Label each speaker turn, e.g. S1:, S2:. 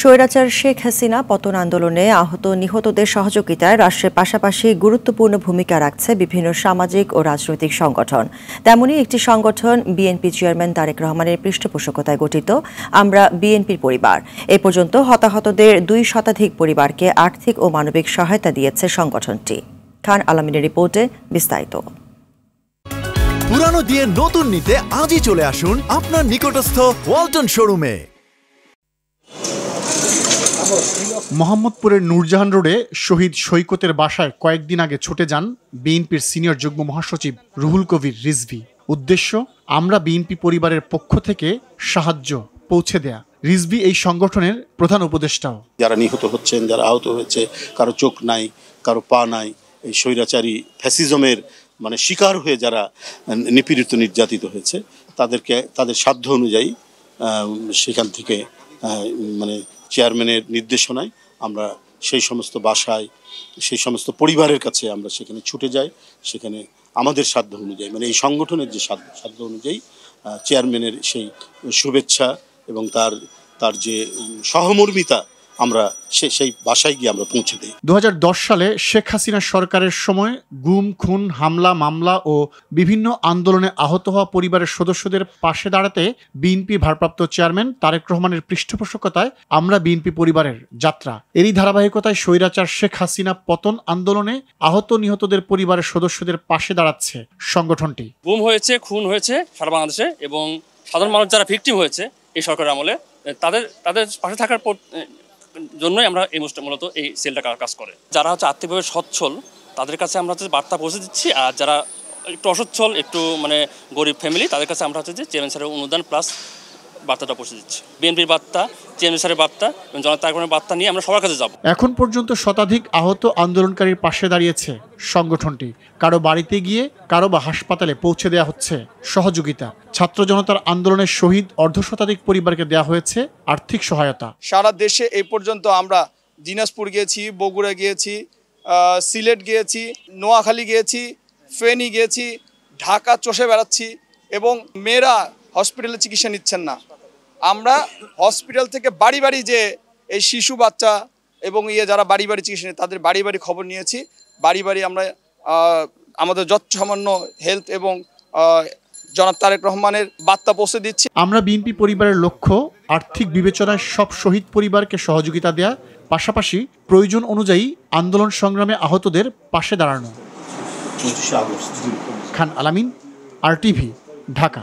S1: স্বৈরাচার শেখ হাসিনা পতন আন্দোলনে আহত নিহতদের সহযোগিতায় রাষ্ট্রের পাশাপাশি গুরুত্বপূর্ণ ভূমিকা রাখছে বিভিন্ন সামাজিক ও রাজনৈতিক সংগঠন। তেমনই একটি সংগঠন বিএনপি চেয়ারম্যান তারেক রহমানের পৃষ্ঠপোষকতায় গঠিত আমরা বিএনপির পরিবার। এ পর্যন্ত হতাহতদের 2 শতাধিক পরিবারকে আর্থিক ও মানবিক সহায়তা দিয়েছে সংগঠনটি। খান আলামিনের রিপোর্টে বিস্তারিত।
S2: পুরানো দিয়ে নতুন নিতে আজই চলে আসুন আপনার নিকটস্থ ওয়ালটন শোরুমে।
S3: মোহাম্মদপুরের নূরজাহান রোডে শহীদ সৈকতের বাসায় কয়েকদিন আগে ছুটে যান বিএনপির সিনিয়র যুগ্ম মহাসচিব রুহুল কবির রিজভী। উদ্দেশ্য, আমরা বিএনপি পরিবারের পক্ষ থেকে সাহায্য পৌঁছে দেয়া। রিজভী এই সংগঠনের প্রধান উপদেষ্টাও।
S4: যারা নিহত হচ্ছেন, যারা আহত হয়েছে, কারো চোখ নাই, কারো পা নাই, এই স্বৈরাচারী ফ্যাসিজমের শিকার হয়ে যারা নিপীড়িত নির্যাতিত হয়েছে, তাদেরকে তাদের সাধ্য অনুযায়ী সেখান থেকে চেয়ারম্যানের নির্দেশনায় আমরা সেই সমস্ত বাসায়, সেই সমস্ত পরিবারের কাছে আমরা সেখানে ছুটে যাই। সেখানে আমাদের সাধ্য অনুযায়ী এই সংগঠনের যে সাধ্য অনুযায়ী চেয়ারম্যানের সেই শুভেচ্ছা এবং তার যে সহমর্মিতা আমরা সেই বাসায় গিয়ে আমরা পৌঁছে দিই।
S3: 2010 সালে শেখ হাসিনা সরকারের সময় গুম, খুন, হামলা, মামলা ও বিভিন্ন আন্দোলনে আহত হওয়া পরিবারের সদস্যদের পাশে দাঁড়াতে বিএনপির ভারপ্রাপ্ত চেয়ারম্যান তারেক রহমানের পৃষ্ঠপোষকতায় আমরা বিএনপি পরিবারের যাত্রা। এরই ধারাবাহিকতায় স্বৈরাচার শেখ হাসিনা পতন আন্দোলনে আহত নিহতদের পরিবারের সদস্যদের পাশে দাঁড়াচ্ছে সংগঠনটি।
S5: গুম হয়েছে, খুন হয়েছে সারা বাংলাদেশে, এবং সাধারণ মানুষ যারা ভিকটিম হয়েছে এই সরকারের আমলে, তাদের পাশে থাকার জন্যই আমরা এই মূলত এই সেলটা কাজ করে। যারা আর্থিকভাবে সচ্ছল তাদের কাছে আমরা বার্তা পৌঁছে দিচ্ছি, আর যারা একটু অসচ্ছল, একটু গরিব ফ্যামিলি, তাদের কাছে আমরা যে চেয়ারম্যান স্যারের অনুদান প্লাস বার্তাটা পৌঁছে দিচ্ছি। বিএনপির বার্তা, চেয়ারম্যান স্যারের বার্তা এবং জনতা তারেক বার্তা নিয়ে আমরা সবার কাছে যাব।
S3: এখন পর্যন্ত শতাধিক আহত আন্দোলনকারীর পাশে দাঁড়িয়েছে সংগঠনটি। কারো বাড়িতে গিয়ে, কারো বা হাসপাতালে পৌঁছে দেওয়া হচ্ছে সহযোগিতা। ছাত্র জনতার আন্দোলনের শহীদ অর্ধশতাধিক পরিবারকে দেওয়া হয়েছে আর্থিক সহায়তা।
S6: সারা দেশে এই পর্যন্ত আমরা দিনাজপুর গিয়েছি, বগুড়া গিয়েছি, সিলেট গিয়েছি, নোয়াখালী গিয়েছি, ফেনী গিয়েছি, ঢাকা চষে বেড়াচ্ছি, এবং মেয়েরা হসপিটালে চিকিৎসা নিচ্ছেন না। আমরা হসপিটাল থেকে বাড়ি বাড়ি যে এই শিশু বাচ্চা এবং যারা বাড়ি বাড়ি চিকিৎসা নিয়ে তাদের বাড়ি বাড়ি খবর নিয়েছি। বাড়ি বাড়ি আমরা আমাদের যৎসামান্য হেলথ এবং জনাব তারেক রহমানের বার্তা পৌঁছে দিচ্ছি। আমরা
S3: বিএনপি পরিবারের লক্ষ্য আর্থিক বিবেচনায় সব শহীদ পরিবারকে সহযোগিতা দেয়া, পাশাপাশি প্রয়োজন অনুযায়ী আন্দোলন সংগ্রামে আহতদের পাশে দাঁড়ানো। খান আলামিন, RTV, ঢাকা।